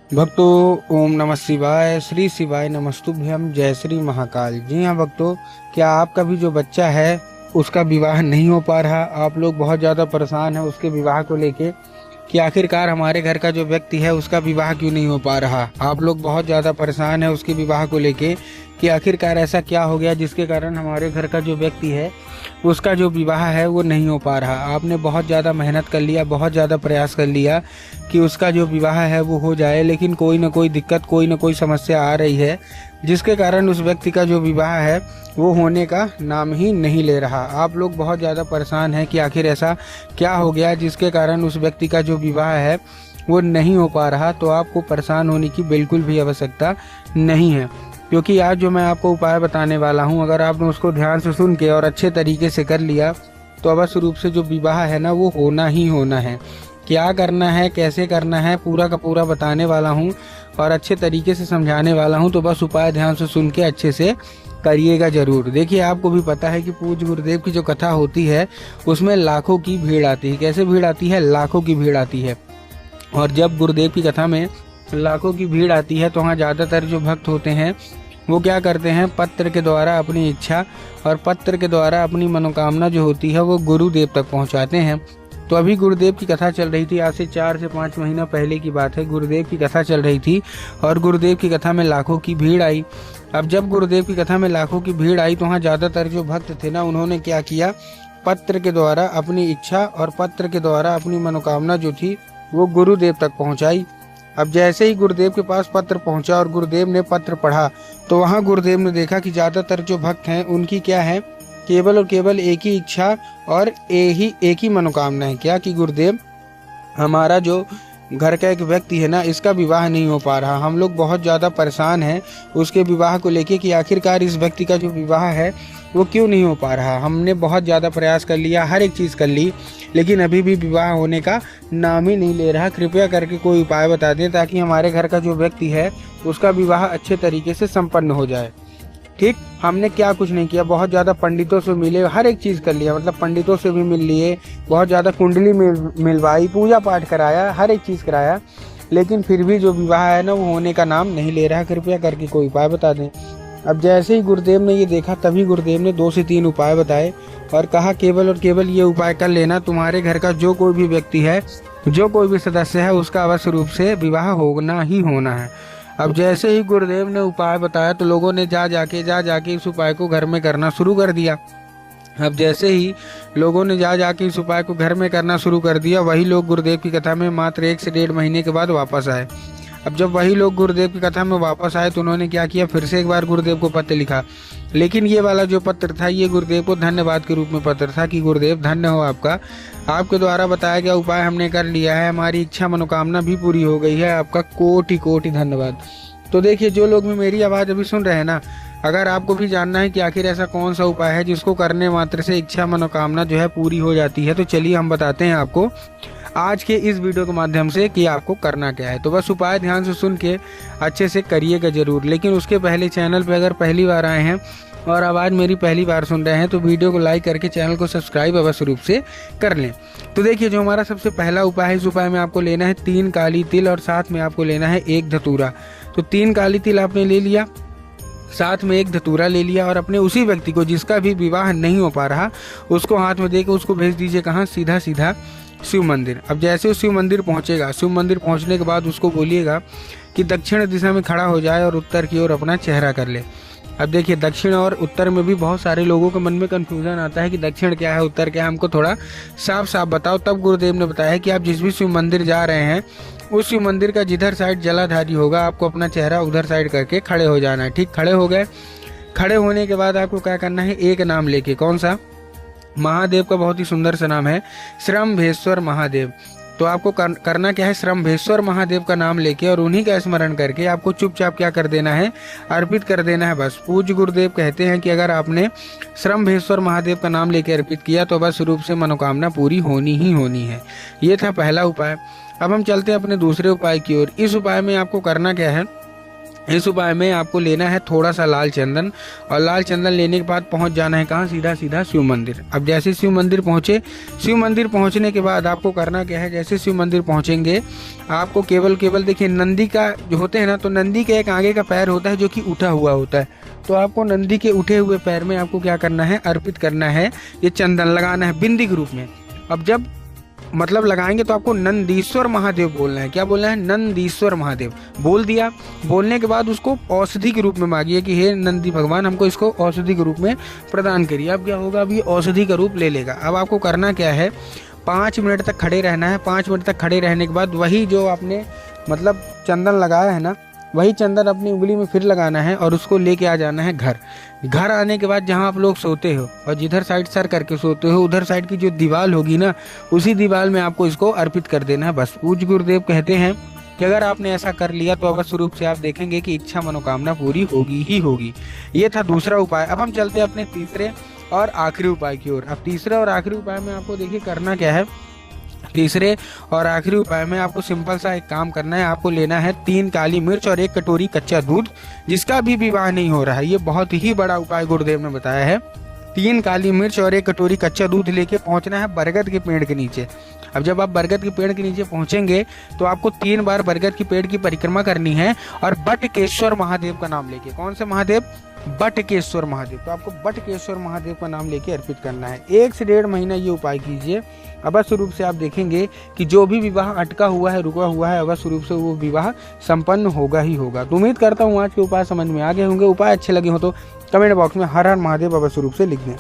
भक्तों, ओम नमः शिवाय। श्री शिवाय नमस्तुभ्यम। जय श्री महाकाल। जी हाँ भक्तों, क्या आपका भी जो बच्चा है उसका विवाह नहीं हो पा रहा? आप लोग बहुत ज़्यादा परेशान हैं उसके विवाह को लेके कि आखिरकार हमारे घर का जो व्यक्ति है उसका विवाह क्यों नहीं हो पा रहा। आप लोग बहुत ज़्यादा परेशान हैं उसके विवाह को लेके कि आखिरकार ऐसा क्या हो गया जिसके कारण हमारे घर का जो व्यक्ति है उसका जो विवाह है वो नहीं हो पा रहा। आपने बहुत ज़्यादा मेहनत कर लिया, बहुत ज़्यादा प्रयास कर लिया कि उसका जो विवाह है वो हो जाए, लेकिन कोई ना कोई दिक्कत, कोई ना कोई समस्या आ रही है जिसके कारण उस व्यक्ति का जो विवाह है वो होने का नाम ही नहीं ले रहा। आप लोग बहुत ज़्यादा परेशान हैं कि आखिर ऐसा क्या हो गया जिसके कारण उस व्यक्ति का जो विवाह है वो नहीं हो पा रहा। तो आपको परेशान होने की बिल्कुल भी आवश्यकता नहीं है, क्योंकि आज जो मैं आपको उपाय बताने वाला हूं, अगर आपने उसको ध्यान से सुन के और अच्छे तरीके से कर लिया तो अवश्य रूप से जो विवाह है ना वो होना ही होना है। क्या करना है, कैसे करना है, पूरा का पूरा बताने वाला हूं और अच्छे तरीके से समझाने वाला हूं। तो बस उपाय ध्यान से सुन के अच्छे से करिएगा जरूर। देखिए, आपको भी पता है कि पूज्य गुरुदेव की जो कथा होती है उसमें लाखों की भीड़ आती है। कैसे भीड़ आती है? लाखों की भीड़ आती है। और जब गुरुदेव की कथा में लाखों की भीड़ आती है तो वहाँ ज़्यादातर जो भक्त होते हैं वो क्या करते हैं, पत्र के द्वारा अपनी इच्छा और पत्र के द्वारा अपनी मनोकामना जो होती है वो गुरुदेव तक पहुँचाते हैं। तो अभी गुरुदेव की कथा चल रही थी, आज से 4 से 5 महीना पहले की बात है। गुरुदेव की कथा चल रही थी और गुरुदेव की कथा में लाखों की भीड़ आई। अब जब गुरुदेव की कथा में लाखों की भीड़ आई तो वहाँ ज़्यादातर जो भक्त थे ना, उन्होंने क्या किया, पत्र के द्वारा अपनी इच्छा और पत्र के द्वारा अपनी मनोकामना जो थी वो गुरुदेव तक पहुंचाई। अब जैसे ही गुरुदेव के पास पत्र पहुंचा और गुरुदेव ने पत्र पढ़ा तो वहां गुरुदेव ने देखा कि ज़्यादातर जो भक्त हैं उनकी क्या है, केवल और केवल एक ही इच्छा और एक ही मनोकामना है। क्या कि गुरुदेव, हमारा जो घर का एक व्यक्ति है ना इसका विवाह नहीं हो पा रहा। हम लोग बहुत ज़्यादा परेशान हैं उसके विवाह को लेके कि आखिरकार इस व्यक्ति का जो विवाह है वो क्यों नहीं हो पा रहा। हमने बहुत ज़्यादा प्रयास कर लिया, हर एक चीज़ कर ली, लेकिन अभी भी विवाह होने का नाम ही नहीं ले रहा। कृपया करके कोई उपाय बता दें ताकि हमारे घर का जो व्यक्ति है उसका विवाह अच्छे तरीके से संपन्न हो जाए। ठीक, हमने क्या कुछ नहीं किया, बहुत ज़्यादा पंडितों से मिले, हर एक चीज़ कर लिया, मतलब पंडितों से भी मिल लिए, बहुत ज़्यादा कुंडली मिलवाई, पूजा पाठ कराया, हर एक चीज़ कराया, लेकिन फिर भी जो विवाह है ना वो होने का नाम नहीं ले रहा। कृपया करके कोई उपाय बता दें। अब जैसे ही गुरुदेव ने ये देखा तभी गुरुदेव ने 2 से 3 उपाय बताए और कहा केवल और केवल ये उपाय कर लेना, तुम्हारे घर का जो कोई भी व्यक्ति है, जो कोई भी सदस्य है, उसका अवश्य रूप से विवाह होना ही होना है। अब जैसे ही गुरुदेव ने उपाय बताया तो लोगों ने जा जाके इस उपाय को घर में करना शुरू कर दिया। अब जैसे ही लोगों ने जा जाके इस उपाय को घर में करना शुरू कर दिया, वही लोग गुरुदेव की कथा में मात्र 1 से 1.5 महीने के बाद वापस आए। अब जब वही लोग गुरुदेव की कथा में वापस आए तो उन्होंने क्या किया, फिर से एक बार गुरुदेव को पत्र लिखा, लेकिन ये वाला जो पत्र था ये गुरुदेव को धन्यवाद के रूप में पत्र था कि गुरुदेव धन्य हो आपका, आपके द्वारा बताया गया उपाय हमने कर लिया है, हमारी इच्छा मनोकामना भी पूरी हो गई है, आपका कोटि कोटि धन्यवाद। तो देखिए, जो लोग भी मेरी आवाज़ अभी सुन रहे हैं ना, अगर आपको भी जानना है कि आखिर ऐसा कौन सा उपाय है जिसको करने मात्र से इच्छा मनोकामना जो है पूरी हो जाती है, तो चलिए हम बताते हैं आपको आज के इस वीडियो के माध्यम से कि आपको करना क्या है। तो बस उपाय ध्यान से सुन के अच्छे से करिएगा जरूर। लेकिन उसके पहले चैनल पे अगर पहली बार आए हैं और आवाज़ मेरी पहली बार सुन रहे हैं तो वीडियो को लाइक करके चैनल को सब्सक्राइब अवश्य रूप से कर लें। तो देखिए, जो हमारा सबसे पहला उपाय है, इस उपाय में आपको लेना है 3 काली तिल और साथ में आपको लेना है 1 धतूरा। तो 3 काली तिल आपने ले लिया, साथ में 1 धतूरा ले लिया और अपने उसी व्यक्ति को जिसका भी विवाह नहीं हो पा रहा उसको हाथ में देकर उसको भेज दीजिए कहाँ, सीधा सीधा शिव मंदिर। अब जैसे वो शिव मंदिर पहुंचेगा, शिव मंदिर पहुंचने के बाद उसको बोलिएगा कि दक्षिण दिशा में खड़ा हो जाए और उत्तर की ओर अपना चेहरा कर ले। अब देखिए, दक्षिण और उत्तर में भी बहुत सारे लोगों के मन में कन्फ्यूजन आता है कि दक्षिण क्या है, उत्तर क्या है, हमको थोड़ा साफ साफ बताओ। तब गुरुदेव ने बताया कि आप जिस भी शिव मंदिर जा रहे हैं उस शिव मंदिर का जिधर साइड जलाधारी होगा आपको अपना चेहरा उधर साइड करके खड़े हो जाना है। ठीक, खड़े हो गए। खड़े होने के बाद आपको क्या करना है, एक नाम लेके, कौन सा, महादेव का बहुत ही सुंदर सा नाम है, श्रम्भेश्वर महादेव। तो आपको करना क्या है, श्रम्भेश्वर महादेव का नाम लेके और उन्हीं का स्मरण करके आपको चुपचाप क्या कर देना है, अर्पित कर देना है बस। पूज्य गुरुदेव कहते हैं कि अगर आपने श्रम्भेश्वर महादेव का नाम लेके अर्पित किया तो बस रूप से मनोकामना पूरी होनी ही होनी है। ये था पहला उपाय। अब हम चलते हैं अपने दूसरे उपाय की ओर। इस उपाय में आपको करना क्या है, इस उपाय में आपको लेना है थोड़ा सा लाल चंदन, और लाल चंदन लेने के बाद पहुंच जाना है कहाँ, सीधा सीधा शिव मंदिर। अब जैसे शिव मंदिर पहुंचे, शिव मंदिर पहुंचने के बाद आपको करना क्या है, जैसे शिव मंदिर पहुंचेंगे आपको केवल देखिए नंदी का जो होते हैं ना, तो नंदी के एक आगे का पैर होता है जो कि उठा हुआ होता है, तो आपको नंदी के उठे हुए पैर में आपको क्या करना है, अर्पित करना है ये चंदन, लगाना है बिंदी के रूप में। अब जब मतलब लगाएंगे तो आपको नंदीश्वर महादेव बोलना है। क्या बोलना है, नंदीश्वर महादेव बोल दिया। बोलने के बाद उसको औषधि के रूप में मांगिए कि हे नंदी भगवान हमको इसको औषधि के रूप में प्रदान करिए। अब क्या होगा, अब ये औषधि का रूप ले लेगा। अब आपको करना क्या है, 5 मिनट तक खड़े रहना है। 5 मिनट तक खड़े रहने के बाद वही जो आपने मतलब चंदन लगाया है ना, वही चंदन अपनी उंगली में फिर लगाना है और उसको लेके आ जाना है घर। घर आने के बाद जहाँ आप लोग सोते हो और जिधर साइड सर करके सोते हो, उधर साइड की जो दीवार होगी ना, उसी दीवार में आपको इसको अर्पित कर देना है बस। पूज्य गुरुदेव कहते हैं कि अगर आपने ऐसा कर लिया तो अवश्य रूप से आप देखेंगे कि इच्छा मनोकामना पूरी होगी ही होगी। ये था दूसरा उपाय। अब हम चलते हैं अपने तीसरे और आखिरी उपाय की ओर। अब तीसरे और आखिरी उपाय में आपको देखिए करना क्या है। तीसरे और आखिरी उपाय में आपको सिंपल सा एक काम करना है। आपको लेना है 3 काली मिर्च और 1 कटोरी कच्चा दूध, जिसका भी विवाह नहीं हो रहा है। ये बहुत ही बड़ा उपाय गुरुदेव ने बताया है। 3 काली मिर्च और 1 कटोरी कच्चा दूध लेके पहुंचना है बरगद के पेड़ के नीचे। अब जब आप बरगद के पेड़ के नीचे पहुंचेंगे तो आपको 3 बार बरगद के पेड़ की परिक्रमा करनी है और बटकेश्वर महादेव का नाम लेके। कौन से महादेव, बटकेश्वर महादेव। तो आपको बटकेश्वर महादेव का नाम लेके अर्पित करना है। 1 से 1.5 महीना ये उपाय कीजिए। अवश्य रूप से आप देखेंगे कि जो भी विवाह अटका हुआ है, रुका हुआ है, अवश्य रूप से वो विवाह संपन्न होगा ही होगा। तो उम्मीद करता हूँ आज के उपाय समझ में आ गए होंगे। उपाय अच्छे लगे हो तो कमेंट बॉक्स में हर हर महादेव अवश्य रूप से लिख दें।